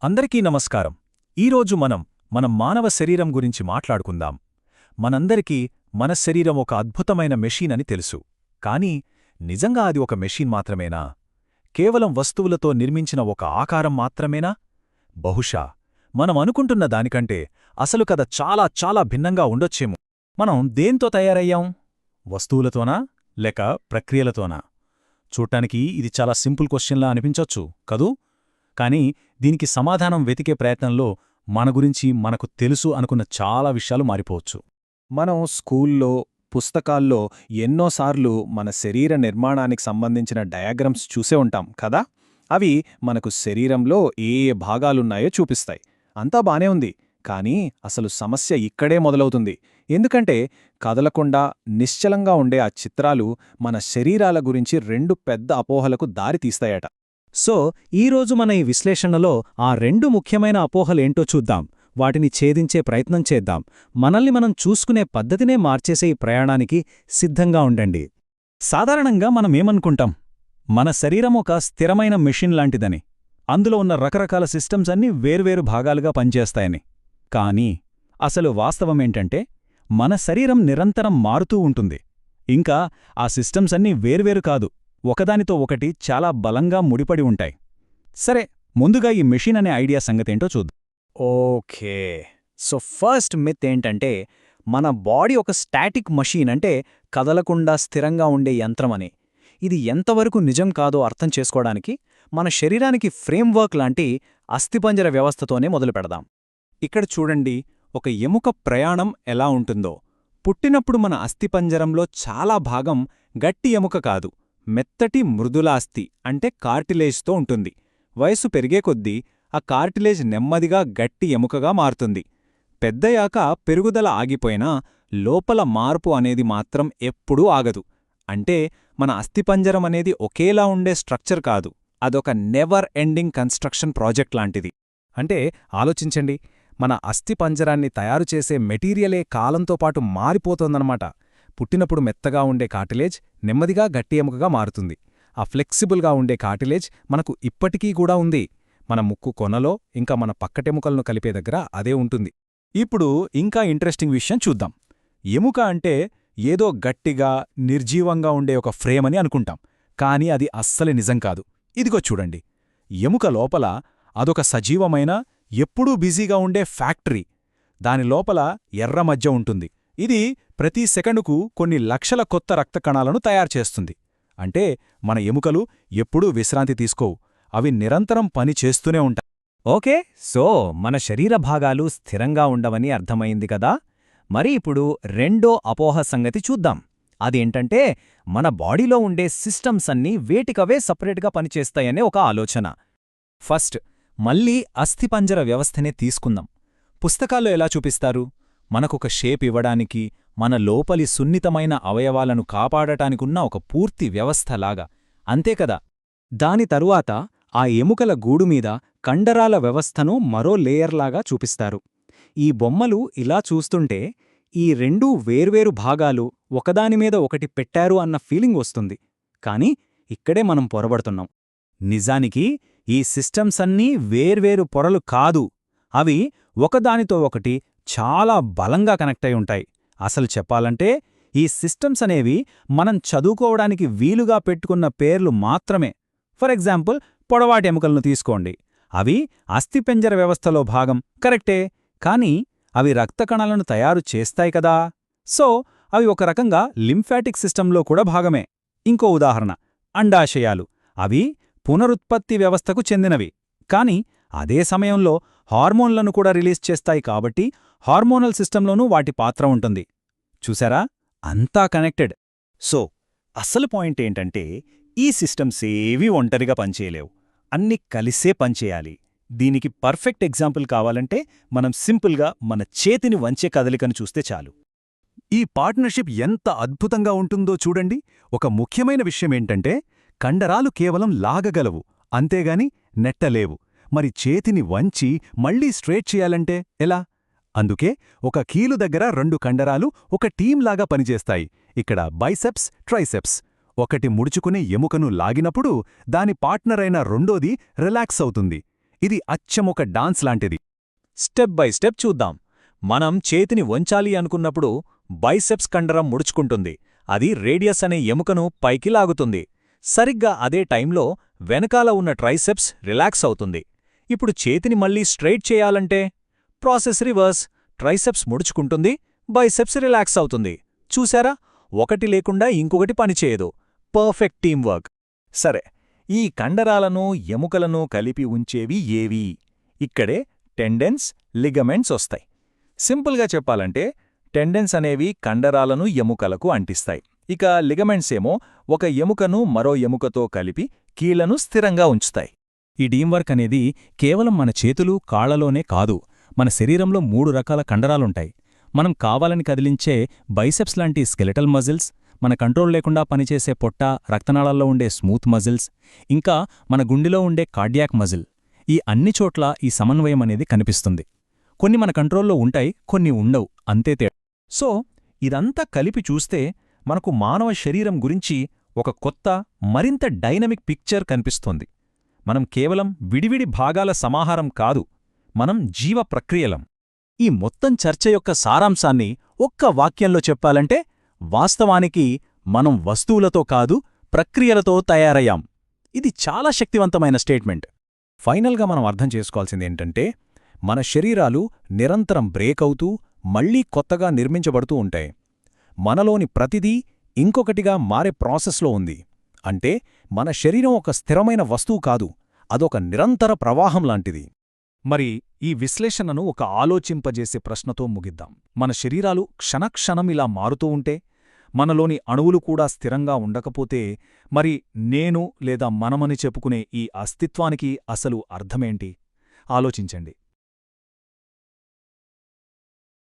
అందరికీ నమస్కారం. ఈరోజు మన మానవ శరీరం గురించి మాట్లాడుకుందాం. మనందరికీ మన శరీరం ఒక అద్భుతమైన మెషీన్ అని తెలుసు. కానీ నిజంగా అది ఒక మెషీన్ మాత్రమేనా? కేవలం వస్తువులతో నిర్మించిన ఒక ఆకారం మాత్రమేనా? బహుశా మనం అనుకుంటున్న దానికంటే అసలు కథ చాలా చాలా భిన్నంగా ఉండొచ్చేమో. మనం దేంతో తయారయ్యాం? వస్తువులతోనా లేక ప్రక్రియలతోనా? చూడ్డానికి ఇది చాలా సింపుల్ క్వశ్చన్లా అనిపించొచ్చు కదూ? కానీ దీనికి సమాధానం వెతికే ప్రయత్నంలో మన గురించి మనకు తెలుసు అనుకున్న చాలా విషయాలు మారిపోవచ్చు. మనం స్కూల్లో, పుస్తకాల్లో ఎన్నోసార్లు మన శరీర నిర్మాణానికి సంబంధించిన డయాగ్రమ్స్ చూసే ఉంటాం కదా. అవి మనకు శరీరంలో ఏ ఏ భాగాలున్నాయో చూపిస్తాయి. అంతా బానే ఉంది. కానీ అసలు సమస్య ఇక్కడే మొదలవుతుంది. ఎందుకంటే కదలకుండా నిశ్చలంగా ఉండే ఆ చిత్రాలు మన శరీరాల గురించి రెండు పెద్ద అపోహలకు దారితీస్తాయట. సో ఈరోజు మన ఈ విశ్లేషణలో ఆ రెండు ముఖ్యమైన అపోహలేంటో చూద్దాం. వాటిని ఛేదించే ప్రయత్నం చేద్దాం. మనల్ని మనం చూసుకునే పద్ధతినే మార్చేసే ఈ ప్రయాణానికి సిద్ధంగా ఉండండి. సాధారణంగా మనమేమనుకుంటాం? మన శరీరం ఒక స్థిరమైన మెషిన్ లాంటిదని, అందులో ఉన్న రకరకాల సిస్టమ్స్ అన్నీ వేర్వేరు భాగాలుగా పనిచేస్తాయని. కానీ అసలు వాస్తవమేంటంటే మన శరీరం నిరంతరం మారుతూ ఉంటుంది. ఇంకా ఆ సిస్టమ్స్ అన్నీ వేర్వేరు కాదు, ఒకదానితో ఒకటి చాలా బలంగా ముడిపడి ఉంటాయి. సరే, ముందుగా ఈ మెషిన్ అనే ఐడియా సంగతేంటో చూద్దాం. ఓకే, సో ఫస్ట్ మిత్ ఏంటంటే మన బాడీ ఒక స్టాటిక్ మషీన్, అంటే కదలకుండా స్థిరంగా ఉండే యంత్రమని. ఇది ఎంతవరకు నిజం కాదో అర్థం చేసుకోవడానికి మన శరీరానికి ఫ్రేమ్వర్క్ లాంటి అస్థిపంజర వ్యవస్థతోనే మొదలుపెడదాం. ఇక్కడ చూడండి, ఒక ఎముక ప్రయాణం ఎలా ఉంటుందో. పుట్టినప్పుడు మన అస్థిపంజరంలో చాలా భాగం గట్టి ఎముక కాదు, మెత్తటి మృదుల అస్థి అంటే కార్టిలేజ్తో ఉంటుంది. వయసు పెరిగే కొద్దీ ఆ కార్టిలేజ్ నెమ్మదిగా గట్టి ఎముకగా మారుతుంది. పెద్దయాక పెరుగుదల ఆగిపోయినా లోపల మార్పు అనేది మాత్రం ఎప్పుడూ ఆగదు. అంటే మన అస్థిపంజరం అనేది ఒకేలా ఉండే స్ట్రక్చర్ కాదు, అదొక నెవర్ ఎండింగ్ కన్స్ట్రక్షన్ ప్రాజెక్ట్ లాంటిది. అంటే ఆలోచించండి, మన అస్థిపంజరాన్ని తయారుచేసే మెటీరియలే కాలంతో పాటు మారిపోతోందన్నమాట. పుట్టినప్పుడు మెత్తగా ఉండే కార్టిలేజ్ నెమ్మదిగా గట్టి ఎముకగా మారుతుంది. ఆ ఫ్లెక్సిబుల్గా ఉండే కార్టిలేజ్ మనకు ఇప్పటికీ కూడా ఉంది. మన ముక్కు కొనలో ఇంకా మన పక్కటెముకలను కలిపే దగ్గర అదే ఉంటుంది. ఇప్పుడు ఇంకా ఇంట్రెస్టింగ్ విషయం చూద్దాం. ఎముక అంటే ఏదో గట్టిగా నిర్జీవంగా ఉండే ఒక ఫ్రేమ్ అని అనుకుంటాం. కానీ అది అస్సలు నిజం కాదు. ఇదిగో చూడండి, ఎముక లోపల అదొక సజీవమైన, ఎప్పుడూ బిజీగా ఉండే ఫ్యాక్టరీ. దాని లోపల ఎర్ర మజ్జ ఉంటుంది. ఇది ప్రతి సెకండుకు కొన్ని లక్షల కొత్త రక్త కణాలను తయారుచేస్తుంది. అంటే మన ఎముకలు ఎప్పుడూ విశ్రాంతి తీసుకోవు, అవి నిరంతరం పని చేస్తూనే ఉంటాయి. ఓకే, సో మన శరీర భాగాలు స్థిరంగా ఉండవని అర్థమైంది కదా. మరి ఇప్పుడు రెండో అపోహ సంగతి చూద్దాం. అదేంటంటే మన బాడీలో ఉండే సిస్టమ్స్ అన్నీ వేటికవే సపరేట్గా పనిచేస్తాయనే ఒక ఆలోచన. ఫస్ట్ మళ్ళీ అస్థిపంజర వ్యవస్థనే తీసుకుందాం. పుస్తకాల్లో ఎలా చూపిస్తారు? మనకొక షేప్ ఇవ్వడానికి, మన లోపలి సున్నితమైన అవయవాలను కాపాడటానికున్న ఒక పూర్తి వ్యవస్థలాగా, అంతేకదా. దాని తరువాత ఆ ఎముకల గూడుమీద కండరాల వ్యవస్థను మరో లేయర్లాగా చూపిస్తారు. ఈ బొమ్మలు ఇలా చూస్తుంటే ఈ రెండూ వేర్వేరు భాగాలు ఒకదానిమీద ఒకటి పెట్టారు అన్న ఫీలింగ్ వస్తుంది. కాని ఇక్కడే మనం పొరబడుతున్నాం. నిజానికి ఈ సిస్టమ్స్ అన్నీ వేర్వేరు పొరలు కాదు, అవి ఒకదానితో ఒకటి చాలా బలంగా కనెక్ట్ అయి ఉంటాయి. అసలు చెప్పాలంటే ఈ సిస్టమ్స్ అనేవి మనం చదువుకోవడానికి వీలుగా పెట్టుకున్న పేర్లు మాత్రమే. ఫర్ ఎగ్జాంపుల్, పొడవాటి ఎముకలను తీసుకోండి. అవి అస్థిపంజర వ్యవస్థలో భాగం కరెక్టే, కానీ అవి రక్త కణాలను తయారు చేస్తాయి కదా. సో అవి ఒక రకంగా లింఫాటిక్ సిస్టంలో కూడా భాగమే. ఇంకో ఉదాహరణ, అండాశయాలు. అవి పునరుత్పత్తి వ్యవస్థకు చెందినవి, కాని అదే సమయంలో హార్మోన్లను కూడా రిలీజ్ చేస్తాయి కాబట్టి హార్మోనల్ సిస్టంలోనూ వాటి పాత్ర ఉంటుంది. చూసారా, అంతా కనెక్టెడ్. సో అసలు పాయింట్ ఏంటంటే ఈ సిస్టమ్స్ ఏవీ ఒంటరిగా పనిచేయలేవు, అన్ని కలిసే పనిచేయాలి. దీనికి పర్ఫెక్ట్ ఎగ్జాంపుల్ కావాలంటే మనం సింపుల్గా మన చేతిని వంచే కదలికను చూస్తే చాలు. ఈ పార్ట్నర్షిప్ ఎంత అద్భుతంగా ఉంటుందో చూడండి. ఒక ముఖ్యమైన విషయమేంటంటే కండరాలు కేవలం లాగగలవు, అంతేగాని నెట్టలేవు. మరి చేతిని వంచి మళ్లీ స్ట్రేట్ చేయాలంటే ఎలా? అందుకే ఒక కీలు దగ్గర రెండు కండరాలు ఒక టీంలాగా పనిచేస్తాయి. ఇక్కడ బైసెప్స్, ట్రైసెప్స్. ఒకటి ముడుచుకునే ఎముకను లాగినప్పుడు దాని పార్ట్నరైన రెండోది రిలాక్స్ అవుతుంది. ఇది అచ్చం ఒక డాన్స్ లాంటిది. స్టెప్ బై స్టెప్ చూద్దాం. మనం చేతిని వంచాలి అనుకున్నప్పుడు బైసెప్స్ కండరం ముడుచుకుంటుంది. అది రేడియస్ అనే ఎముకను పైకి లాగుతుంది. సరిగ్గా అదే టైంలో వెనకాల ఉన్న ట్రైసెప్స్ రిలాక్స్ అవుతుంది. ఇప్పుడు చేతిని మళ్ళీ స్ట్రైట్ చేయాలంటే ప్రాసెస్ రివర్స్. ట్రైసెప్స్ ముడుచుకుంటుంది, బైసెప్స్ రిలాక్స్ అవుతుంది. చూశారా? ఒకటి లేకుండా ఇంకొకటి పనిచేయదు. Perfect team work. సరే, ఈ కండరాలను ఎముకలను కలిపి ఉంచేవి ఏవి? ఇక్కడే టెండెన్స్, లిగమెంట్స్ వస్తాయి. సింపుల్గా చెప్పాలంటే టెండెన్స్ అనేవి కండరాలను ఎముకలకు అంటిస్తాయి. ఇక లిగమెంట్స్ ఏమో ఒక ఎముకను మరో ఎముకతో కలిపి కీళ్లను స్థిరంగా ఉంచుతాయి. ఈ టీంవర్క్ అనేది కేవలం మన చేతులు, కాళ్లలోనే కాదు, మన శరీరంలో 3 రకాల కండరాలుంటాయి. మనం కావాలని కదిలించే బైసెప్స్ లాంటి స్కెలెటల్ మజిల్స్, మన కంట్రోల్ లేకుండా పనిచేసే పొట్ట, రక్తనాళాల్లో ఉండే స్మూత్ మజిల్స్, ఇంకా మన గుండెలో ఉండే కార్డియాక్ మజిల్. ఈ అన్ని చోట్ల ఈ సమన్వయం అనేది కనిపిస్తుంది. కొన్ని మన కంట్రోల్లో ఉంటాయి, కొన్ని ఉండవు, అంతే తేడా. సో ఇదంతా కలిపి చూస్తే మనకు మానవ శరీరం గురించి ఒక కొత్త, మరింత డైనమిక్ పిక్చర్ కనిపిస్తోంది. మనం కేవలం విడివిడి భాగాల సమాహారం కాదు, మనం జీవ ప్రక్రియలం. ఈ మొత్తం చర్చ యొక్క సారాంశాన్ని ఒక్క వాక్యంలో చెప్పాలంటే, వాస్తవానికి మనం వస్తువులతో కాదు, ప్రక్రియలతో తయారయ్యాం. ఇది చాలా శక్తివంతమైన స్టేట్మెంట్. ఫైనల్గా మనం అర్థం చేసుకోవాల్సిందేంటంటే, మన శరీరాలు నిరంతరం బ్రేక్ అవుతూ మళ్లీ కొత్తగా నిర్మించబడుతూ ఉంటాయి. మనలోని ప్రతిదీ ఇంకొకటిగా మారే ప్రాసెస్లో ఉంది. అంటే మన శరీరం ఒక స్థిరమైన వస్తువు కాదు, అదొక నిరంతర ప్రవాహం లాంటిది. మరి ఈ విశ్లేషణను ఒక ఆలోచింపజేసే ప్రశ్నతో ముగిద్దాం. మన శరీరాలు క్షణక్షణం ఇలా మారుతూ ఉంటే, మనలోని అణువులు కూడా స్థిరంగా ఉండకపోతే, మరి నేను లేదా మనమని చెప్పుకునే ఈ అస్తిత్వానికి అసలు అర్థమేంటి? ఆలోచించండి.